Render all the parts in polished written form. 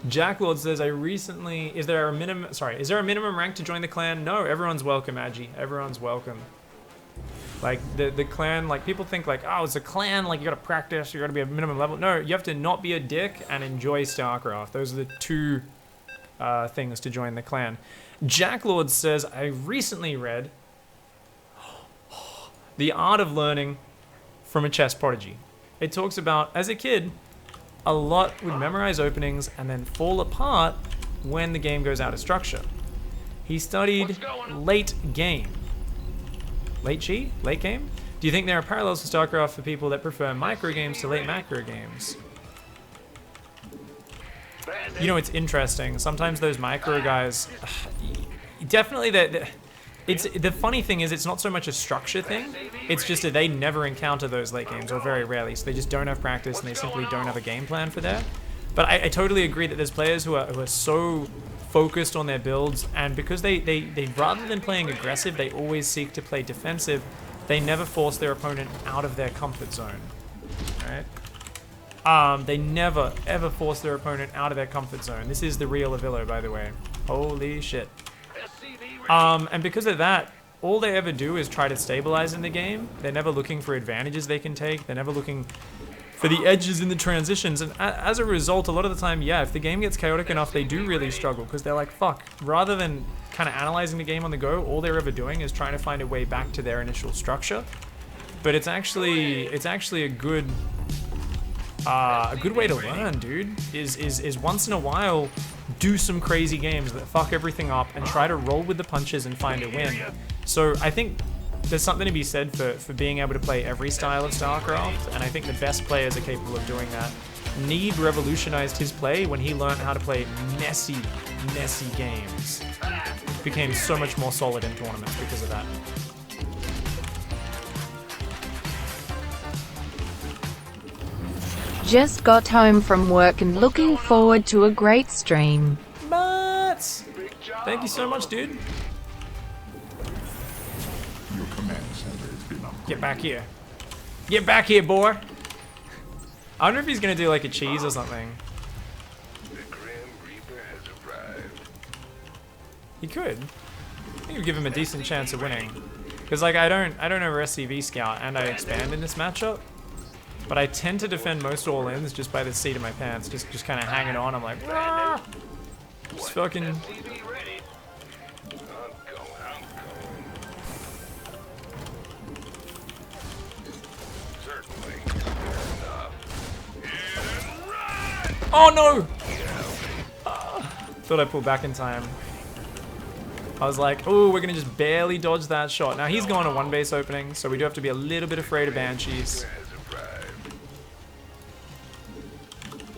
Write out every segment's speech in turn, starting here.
Jacklord says, is there a minimum rank to join the clan? No, everyone's welcome, Agi. Everyone's welcome. Like, the clan, like, people think, like, oh, it's a clan, like, you gotta practice, you gotta be a minimum level. No, you have to not be a dick and enjoy StarCraft. Those are the two things to join the clan. Jacklord says, I recently read The Art of Learning from a Chess Prodigy. It talks about, as a kid, a lot would memorize openings and then fall apart when the game goes out of structure. He studied late game. Late G? Late game? Do you think there are parallels to StarCraft for people that prefer micro games to late macro games? You know, it's interesting. Sometimes those micro guys, definitely the funny thing is it's not so much a structure thing. It's just that they never encounter those late games, or very rarely. So they just don't have practice and they simply don't have a game plan for that. But I totally agree that there's players who are so focused on their builds, and because they rather than playing aggressive, they always seek to play defensive. They never force their opponent out of their comfort zone, right? They never ever force their opponent out of their comfort zone. This is the real Avilo, by the way. Holy shit. And because of that, all they ever do is try to stabilize in the game. They're never looking for advantages they can take. They're never looking for the edges in the transitions, and as a result, a lot of the time, yeah, if the game gets chaotic enough, they do really struggle, because they're like, fuck, rather than kind of analyzing the game on the go, all they're ever doing is trying to find a way back to their initial structure. But it's actually a good way to learn, dude, is once in a while, do some crazy games that fuck everything up and try to roll with the punches and find a win. So I think there's something to be said for being able to play every style of StarCraft, and I think the best players are capable of doing that. Need revolutionized his play when he learned how to play messy games. Became so much more solid in tournaments because of that. Just got home from work and looking forward to a great stream. Mats! Thank you so much, dude. Get back here. Get back here, boy. I wonder if he's gonna do like a cheese or something. He could. I think it would give him a decent chance of winning. Because like I don't over SCV scout and I expand in this matchup. But I tend to defend most all-ins just by the seat of my pants. Just kind of hanging on. I'm like, ah! Just fucking. Oh no! Thought I pulled back in time. I was like, oh, we're gonna just barely dodge that shot. Now he's going to one base opening, so we do have to be a little bit afraid of Banshees.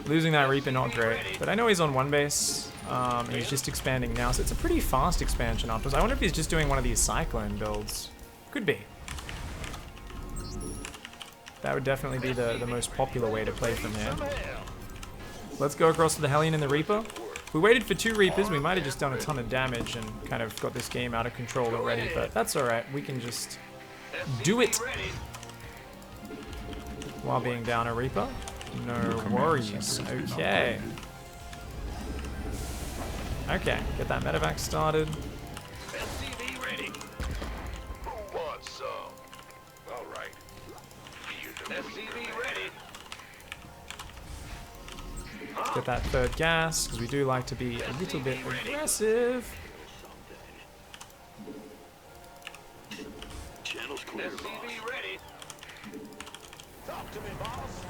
Losing that Reaper, not great. But I know he's on one base, and he's just expanding now, so it's a pretty fast expansion afterwards. I wonder if he's just doing one of these Cyclone builds. Could be. That would definitely be the most popular way to play from here. Let's go across to the Hellion and the Reaper. If we waited for 2 Reapers, we might have just done a ton of damage and kind of got this game out of control already, but that's alright. We can just do it while being down a Reaper. No worries. Okay. Okay, get that medevac started. Let's get that third gas, because we do like to be a little bit aggressive. Channel's clear, boss. Talk to me, boss.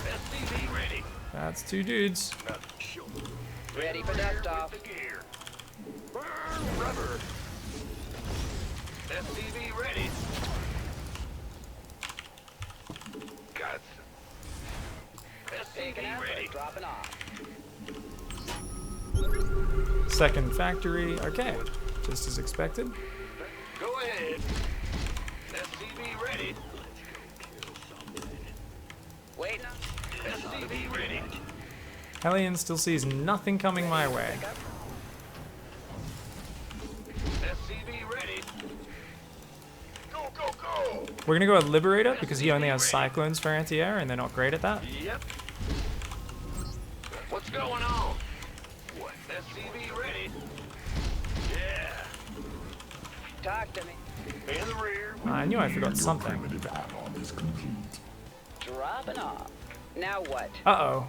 SCV ready. That's 2 dudes. Ready for dust off. Burn rubber. SCV ready. Got SCV ready. Dropping off. Second factory. Okay, just as expected. Go ahead. SCV ready. Wait. SCV ready. Hellion still sees nothing coming my way. SCV ready. Go, go, go. We're gonna go with Liberator because he only has Cyclones for anti-air and they're not great at that. Yep. What's going on? What? SCV ready? Yeah. Talk to me. In the rear. I knew I forgot something. Primitive add-on is complete. Dropping off. Now what? Uh-oh.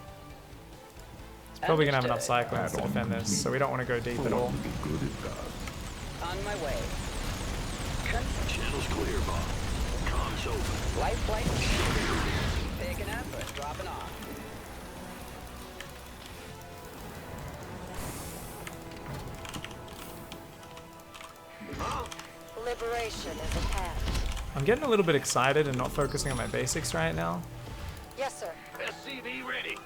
It's probably gonna have enough Understood. cyclones to defend this, so we don't want to go deep at all. Little good it does. On my way. Channel's clear, Bob. Comms open. Life flight. Picking up or dropping off. Huh? Liberation is at hand. I'm getting a little bit excited and not focusing on my basics right now. Yes, sir. SCV ready.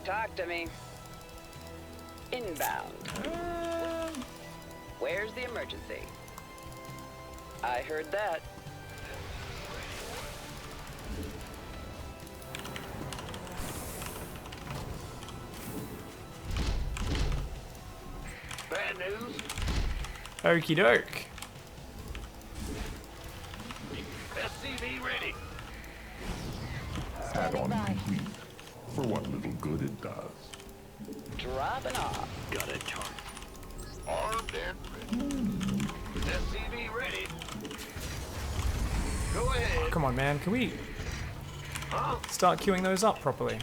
Talk to me. Inbound. Where's the emergency? I heard that. Bad news. Okie doke. SCV ready. Add-on complete. For what little good it does. Dropping off. Got a target. Armed and ready. SCV ready. Go ahead. Come on, man. Can we Huh? start queuing those up properly?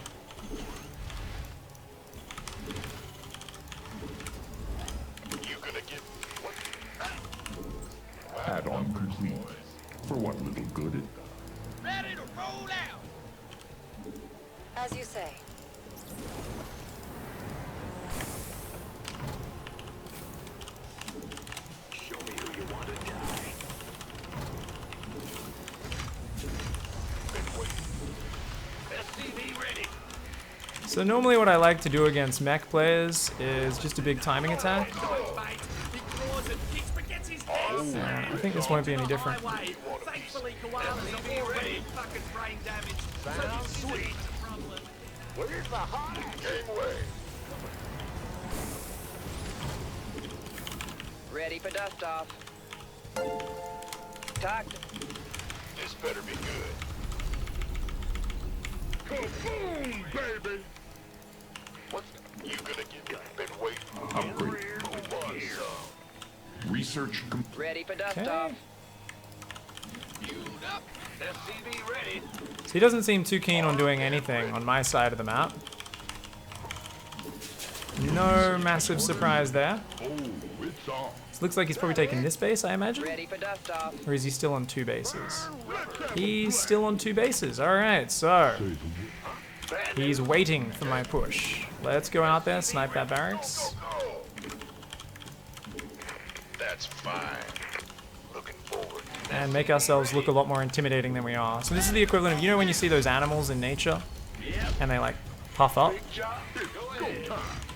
You gonna get what? Add-on complete. For what little good it does. Ready to roll out. As you say. Show me who you want to die. Been waiting. SCV ready. So normally what I like to do against mech players is just a big timing attack. I think this won't be any different. Thankfully, koalas are already fucking brain damaged. Sounds sweet. Where's the hot gangway? Ready for dust off. Talk to This better be good. Kaboom, baby! What's you gonna get? Been waiting. Upgrade Move here. Research complete. Ready for dust Okay. off. Queued up. SCV ready. So he doesn't seem too keen on doing anything on my side of the map. No massive surprise there. Oh, it's on. It looks like he's probably taking this base, I imagine? Ready for dust off. Or is he still on 2 bases? He's still on 2 bases. Alright, so he's waiting for my push. Let's go out there, snipe that barracks. That's fine. Looking forward. And make ourselves look a lot more intimidating than we are. So this is the equivalent of, you know when you see those animals in nature? And they like puff up? Big job. Go ahead.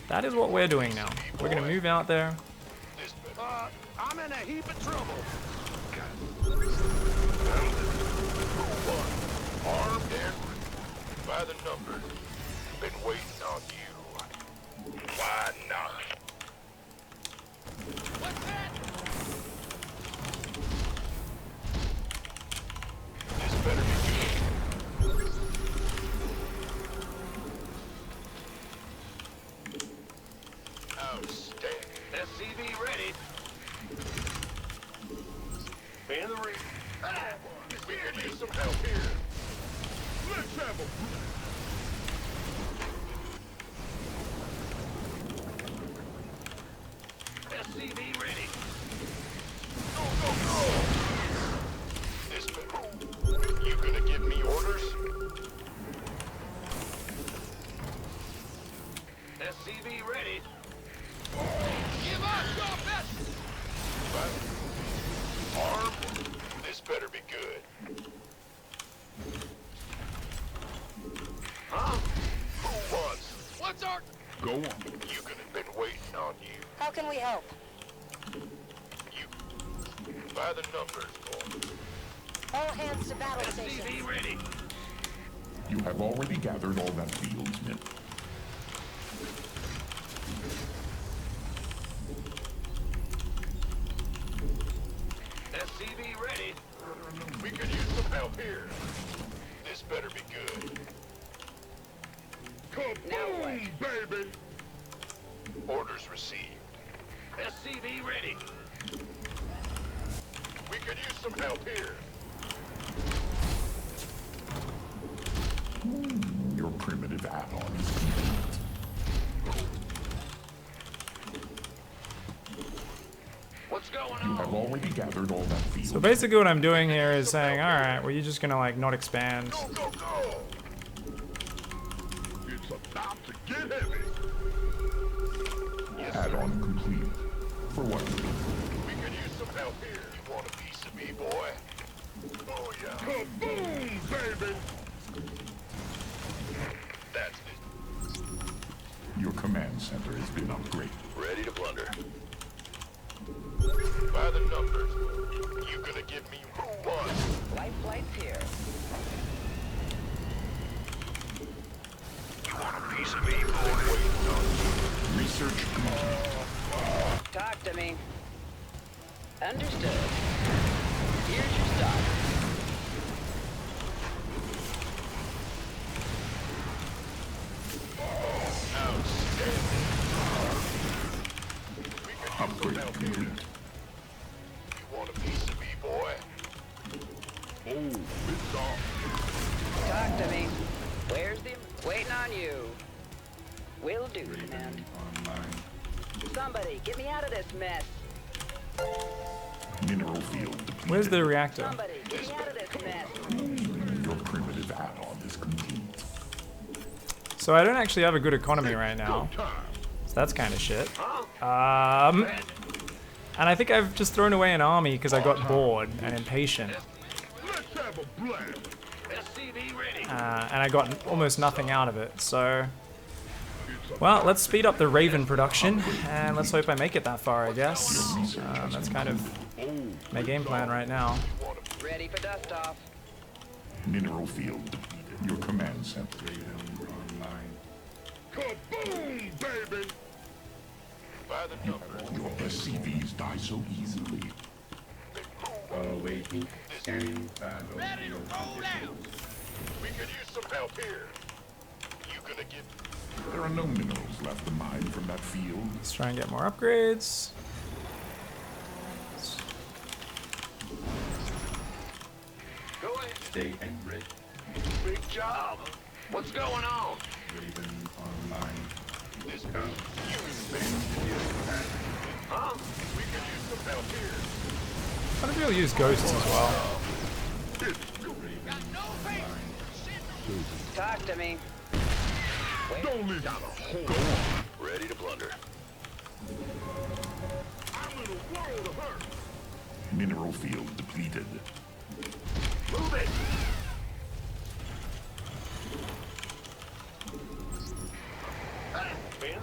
That is what we're doing now. We're gonna move out there. This better. I'm in a heap of trouble. Armed and ready. By the numbers. Been waiting on you. Why not? What's that? This better be good. Outstanding. SCV ready. In the ring. We could use some help here. Let's have a... SCV ready. Go, go, go! This better. You gonna give me orders? SCV ready. Give us your best! Armed? This better be good. Huh? Who wants? What's our... Go on. You could have been waiting on you. How can we help? You... By the numbers, boy. All hands to battle stations. SCV ready. You have already gathered all that fields meant. SCV ready. We could use some help here. This better be good. Now what? baby! Orders received. SCV ready. We could use some help here. Your primitive add-on is complete. What's going You on? have already gathered all that field. So basically what I'm doing here is saying, alright, well you're just gonna like not expand. Go, go, go! It's about to get heavy. Add-on complete. For what? We could use some help here. You want a piece of me, boy? Oh, yeah. Kaboom, baby! That's it. Your command center has been upgraded. Ready to plunder. By the numbers, you gonna give me who won? Life flight's here. You want a piece of me, boy? Research complete. Talk to me. Understood. Here's your stuff. Upgrade complete. You want a piece of me, boy? Oh, it's on. Talk to me. Where's the... Waiting on you. Will do, command. Somebody, get me out of this mess. Mineral field depleted. Where's the reactor? Somebody, get me out of this mess. Your primitive add-on is complete. So I don't actually have a good economy right now. So that's kind of shit. And I think I've just thrown away an army because I got bored and impatient. Let's have a blast. SCV ready. And I got almost nothing out of it, so... Well, let's speed up the Raven production, and let's hope I make it that far, I guess. That's kind of my game plan right now. Ready for dust off. Mineral field depleted. Your command center online. Kaboom, baby! By the numbers, Your SCVs die so easily. Awaiting scanning battle. Ready to roll out. we could use some help here. You gonna get... There are no minerals left to mine from that field. Let's try and get more upgrades. Go ahead. Stay and ready. Big job. What's going on? Raven online. This Come. Huh? we could use some help here. I don't really use ghosts as well. Talk to me. Don't leave out a hole. Go on. Ready to plunder. I'm in a world of hurt. Mineral field depleted. Move it.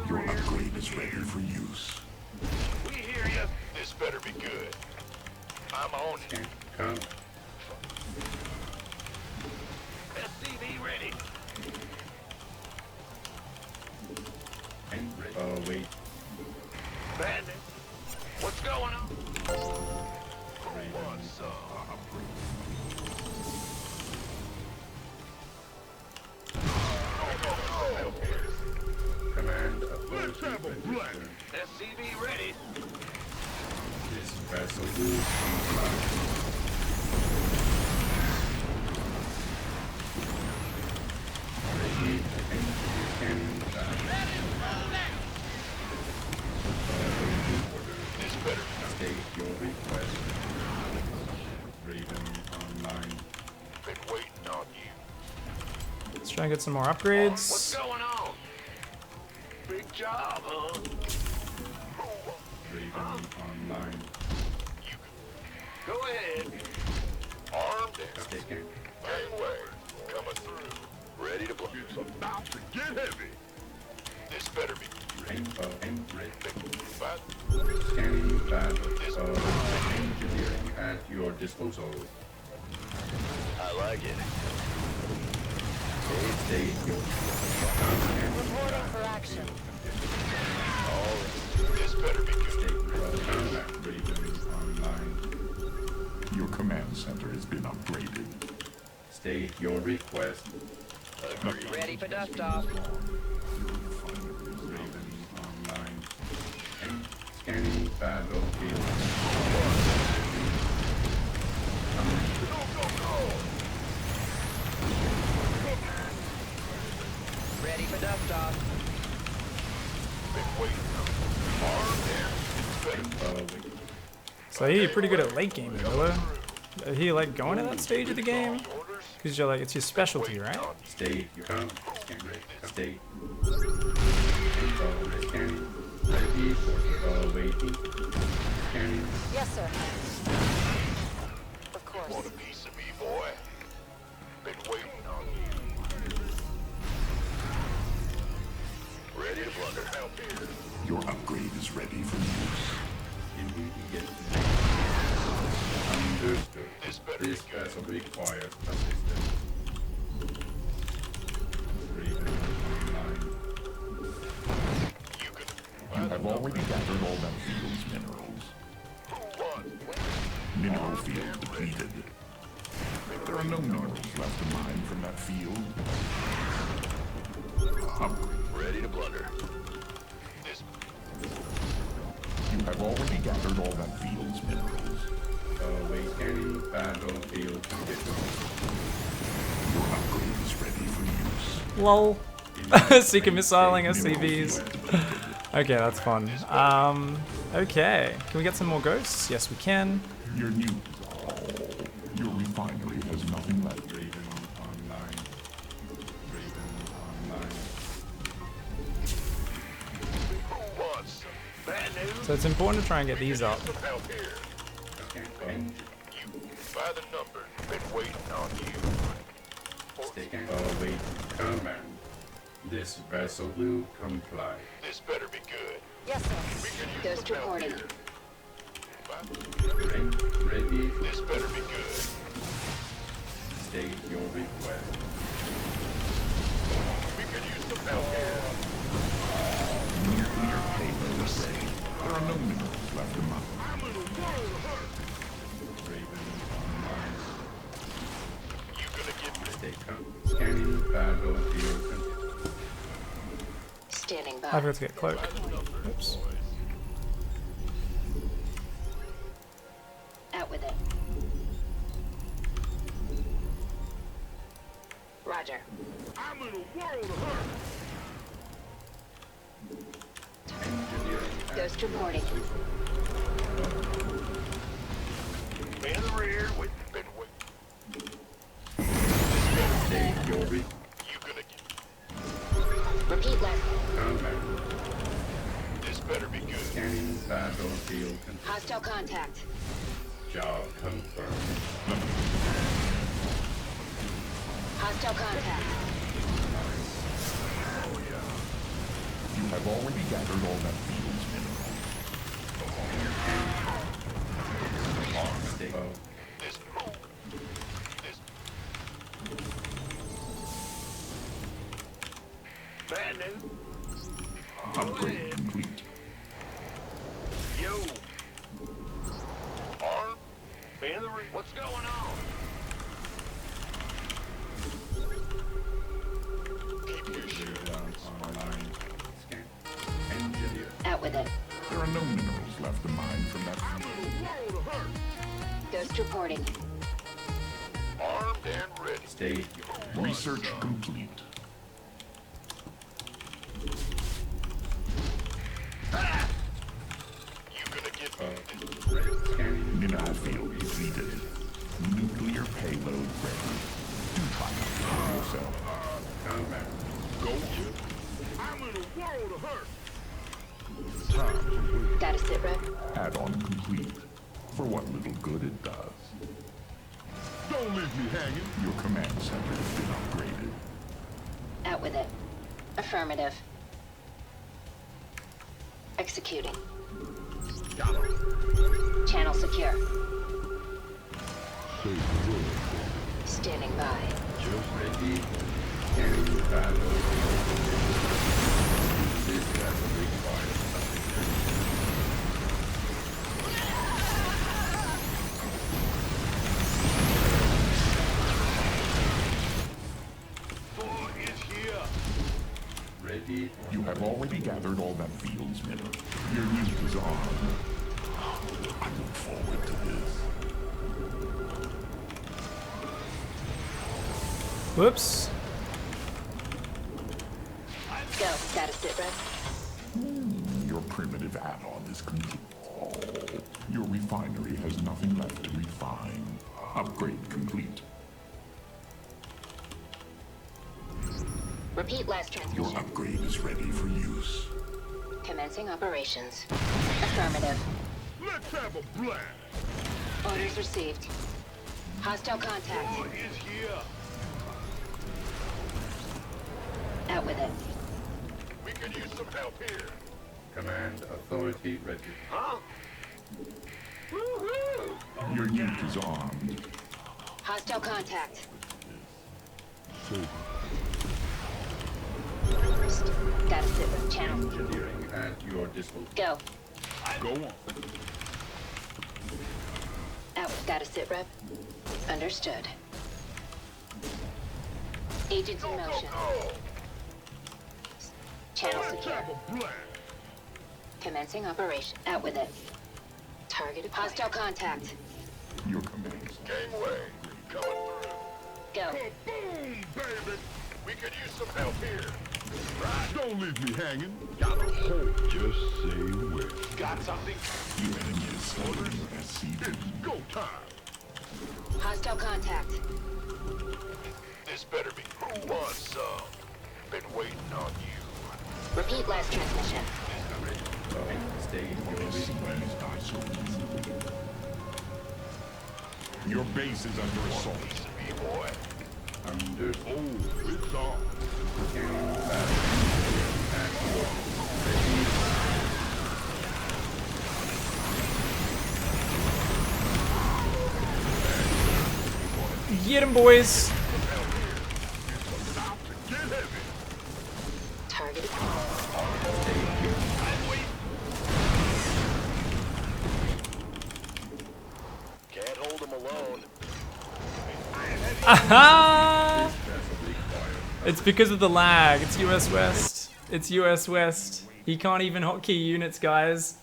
Your upgrade is ready for use. We hear you. This better be good. I'm on it. Come. SCV ready. And ready. Await. Bandit. What's going on? What's up? Command Let's have a blast. SCV ready. this vessel will ready and scanning battle. This better State your request. Raven online. been waiting on you. Let's try and get some more What's upgrades. going on? Big job, huh? Raven online. Go ahead. Armed and Taken. gangway coming through. Ready to blow. It's about to get heavy. This better be Rainbow and red. but Scanning battle. Engineering at your disposal. I like it. Stay Reporting for action. This better be good. combat. Raven online. Your command center has been upgraded. State your request. Ready for dust off. Scanning battlefield. Ready for dust off. Been waiting. Armed and ready. So you're pretty good at late game, Avilo. Are you like going to that stage of the game? Because you're like, it's your specialty, right? Stay calm. Scan rate. Stay. Info scanning. Ready for waiting. Scanning. Yes, sir. Of course. Want a piece of me, boy? Been waiting on you. Ready to blunder. Help here. Your upgrade is ready for use. Indeed, yes. Understood. This vessel requires assistance. Raven online. You can. You have already gathered all that field's minerals. What? Mineral field depleted. There are no minerals left to mine from that field. Upgrade. Ready to blunder. This. You have already gathered all that field's minerals. Wait, scanning battlefield conditions. Your upgrade is ready for use. Lol. Seeker missiling SCVs. Okay, that's fun. Okay. Can we get some more ghosts? Yes, we can. Your news are all. Your refinery has nothing left. Raven online. Raven online. Who wants some bad news? So it's important to try and get these up. Some help here. Scan engine. You, by the numbers, been waiting on you. Stay wait. Command. This vessel will comply. This better be good. Yes, sir. We can use Ghost some help reporting. here. Ready. This better be good. State your request. We can use some help here. Nuclear payload is ready. There are no minerals left to mine. Raven online. You gonna get me? Stay calm. Scanning battlefield conditions. Standing I by. forgot to get cloak. Oops. Out with it. Roger. I'm in a world of hurt. Engineering. Ghost reporting. In the rear, wait, been waiting. State your request. You gonna get Repeat last. Command. this better be good. Scanning battlefield conditions. Hostile contact. Job confirmed. Hostile contact. You have already gathered all that field's minerals. Stay. This bad news. Upgrade complete. Yo. Arm. In the rear. What's going on? Keep your shit down. Online. Scan. Engineer. Out with it. There are no minerals left to mine from that I'm in a world of hurt. Ghost reporting. Armed and ready. State your research complete. You gonna get scanning. Mineral field depleted. Nuclear payload ready. Do try not to kill yourself. Command. go get. I'm in a world of hurt. Gotta sit rep. Add-on complete. For what little good it does. Don't leave me hanging. Your command center has been upgraded. Out with it. Affirmative. Executing. Channel secure. Standing by. Ready. Scanning battlefield conditions. This vessel requires assistance. Boy is here. Ready. You have already gathered all that field's mineral. Your nuke is on. I look forward to this. Whoops. Go. Status sit rep. Your primitive add-on is complete. Your refinery has nothing left to refine. Upgrade complete. Repeat last Your transmission. upgrade is ready for use. Commencing operations. Affirmative. Let's have a blast. Orders received. Hostile contact. War is here. Out with it. We could use some help here. Command authority ready. Huh? Woohoo! Your nuke is armed. Hostile contact. Gotta sit with channel. Engineering at your disposal. Go. Go on. Out. Gotta sit rep. Understood. Agents in motion. Go! Channel Let's secure. have a blast. Commencing operation. Out with it. Targeted. Hostile contact. Your commands. Gangway. Coming through. Go. Boom, baby. We could use some help here. Right. Don't leave me hanging. Got a hole. Just say where. Got something? Your enemy is sending SCV. It's go time. Hostile contact. This better be who wants some. Been waiting on you. Repeat last transmission. Stay in your SCVs die so easily. Your base is under assault. Piece of me, boy. under Oh, it's on. scanning battery at your ready. Get him, boys. Get heavy. Targeted. Can't hold him alone. Aha! It's because of the lag. It's US West. It's US West. He can't even hotkey units, guys.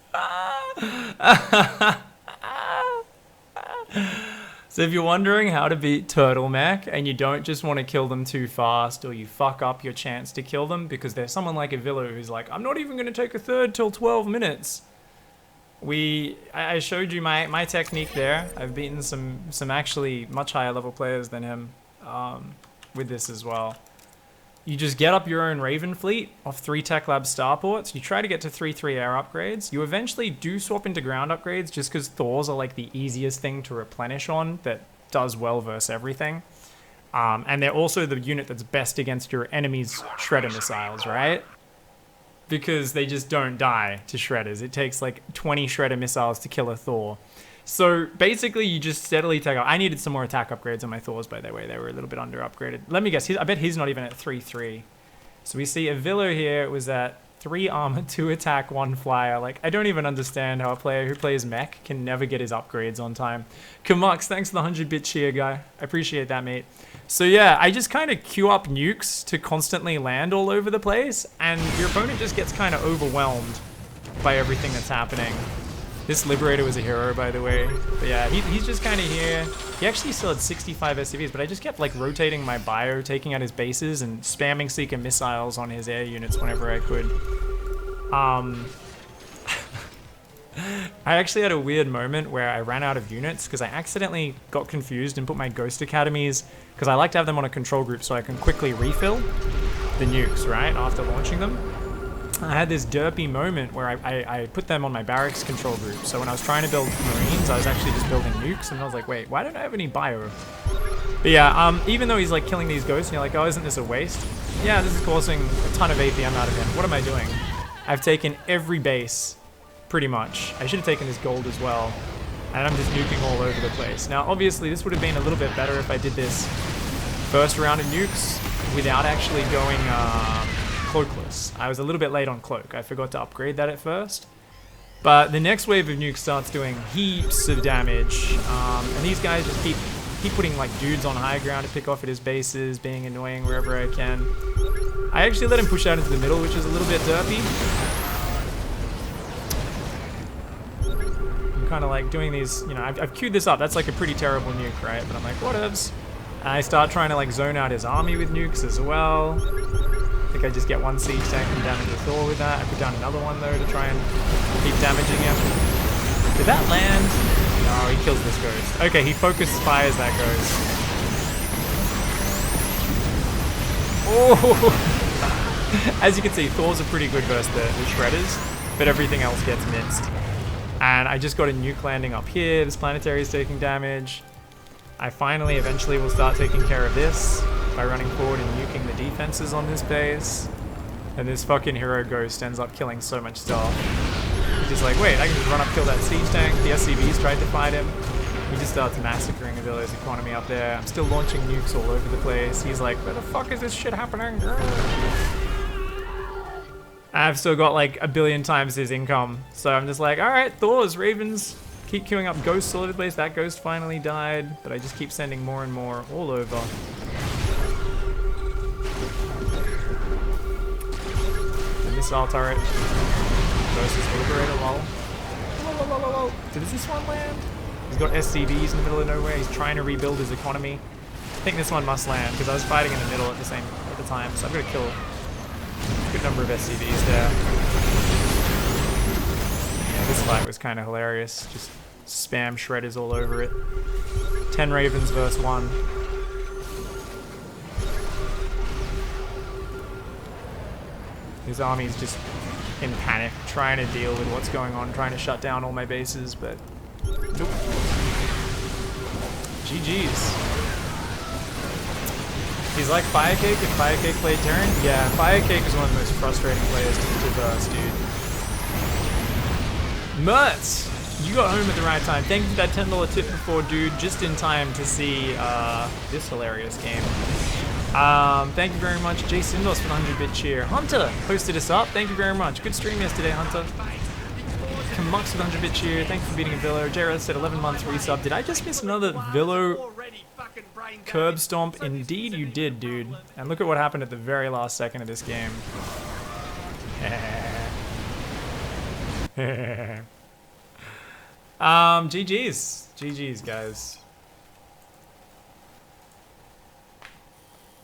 So if you're wondering how to beat Turtle Mech and you don't just want to kill them too fast or you fuck up your chance to kill them because there's someone like Avilo who's like, I'm not even going to take a third till 12 minutes. I showed you my technique there. I've beaten some actually much higher level players than him with this as well. You just get up your own Raven fleet off 3 Tech Lab starports. You try to get to 3 air upgrades. You eventually do swap into ground upgrades just because Thors are like the easiest thing to replenish on that does well versus everything. And they're also the unit that's best against your enemy's Shredder missiles, right? Because they just don't die to Shredders. It takes like 20 Shredder missiles to kill a Thor. So basically, you just steadily take out. I needed some more attack upgrades on my Thors, by the way. They were a little bit under upgraded. Let me guess. I bet he's not even at 3-3. So we see Avilo here was at 3 armor, 2 attack, 1 flyer. Like, I don't even understand how a player who plays mech can never get his upgrades on time. Kamux, thanks for the 100-bit cheer, guy. I appreciate that, mate. So yeah, I just kind of queue up nukes to constantly land all over the place, and your opponent just gets kind of overwhelmed by everything that's happening. This Liberator was a hero, by the way. But yeah, he's just kind of here. He actually still had 65 SCVs, but I just kept like rotating my bio, taking out his bases, and spamming Seeker missiles on his air units whenever I could. I actually had a weird moment where I ran out of units because I accidentally got confused and put my Ghost Academies, because I like to have them on a control group so I can quickly refill the nukes, right, after launching them. I had this derpy moment where I put them on my barracks control group. So when I was trying to build Marines, I was actually just building nukes, and I was like, wait, why don't I have any bio? But yeah, even though he's like killing these ghosts, and you're like, oh, isn't this a waste? Yeah, this is causing a ton of APM out of him. What am I doing? I've taken every base, pretty much. I should have taken his gold as well. And I'm just nuking all over the place. Now, obviously, this would have been a little bit better if I did this first round of nukes without actually going cloakless. I was a little bit late on cloak. I forgot to upgrade that at first. But the next wave of nukes starts doing heaps of damage. And these guys just keep putting like dudes on high ground to pick off at his bases, being annoying wherever I can. I actually let him push out into the middle, which is a little bit derpy. I'm kind of like doing these, you know, I've queued this up. That's like a pretty terrible nuke, right? But I'm like, whatevs. I start trying to like zone out his army with nukes as well. I think I just get one siege tank and damage the Thor with that. I put down another one though to try and keep damaging him. Did that land? No, he kills this ghost. Okay, he focus fires that ghost. Oh! As you can see, Thor's a pretty good versus the Shredders, but everything else gets minced. And I just got a nuke landing up here. This planetary is taking damage. I finally, eventually, will start taking care of this by running forward and nuking the defenses on this base. And this fucking hero ghost ends up killing so much stuff. He's just like, wait, I can just run up, kill that siege tank. The SCVs tried to fight him. He just starts massacring Avilo's economy up there. I'm still launching nukes all over the place. He's like, where the fuck is this shit happening? I've still got like a billion times his income. So I'm just like, alright, Thors, Ravens, keep queuing up ghosts all over the place. That ghost finally died, but I just keep sending more and more all over. The missile turret. Ghost is liberator, lol. Did this one land? He's got SCVs in the middle of nowhere. He's trying to rebuild his economy. I think this one must land because I was fighting in the middle at the time, so I'm gonna kill a good number of SCVs there. Yeah, this fight was kind of hilarious. Just spam shredders all over it. 10 Ravens versus 1. His army's just in panic, trying to deal with what's going on, trying to shut down all my bases, but nope. GG's. He's like Firecake if Firecake played Terran. Yeah, Firecake is one of the most frustrating players to verse, dude. Mertz, you got home at the right time. Thank you for that $10 tip before, dude. Just in time to see this hilarious game. Thank you very much, Jay Sindos for the 100-bit cheer. Hunter posted us up. Thank you very much. Good stream yesterday, Hunter. Kamux with 100-bit cheer. Thank you for beating a Vilo. Jared said 11 months resub. Did I just miss another Vilo curb stomp? Indeed you did, dude. And look at what happened at the very last second of this game. GG's. GG's, guys.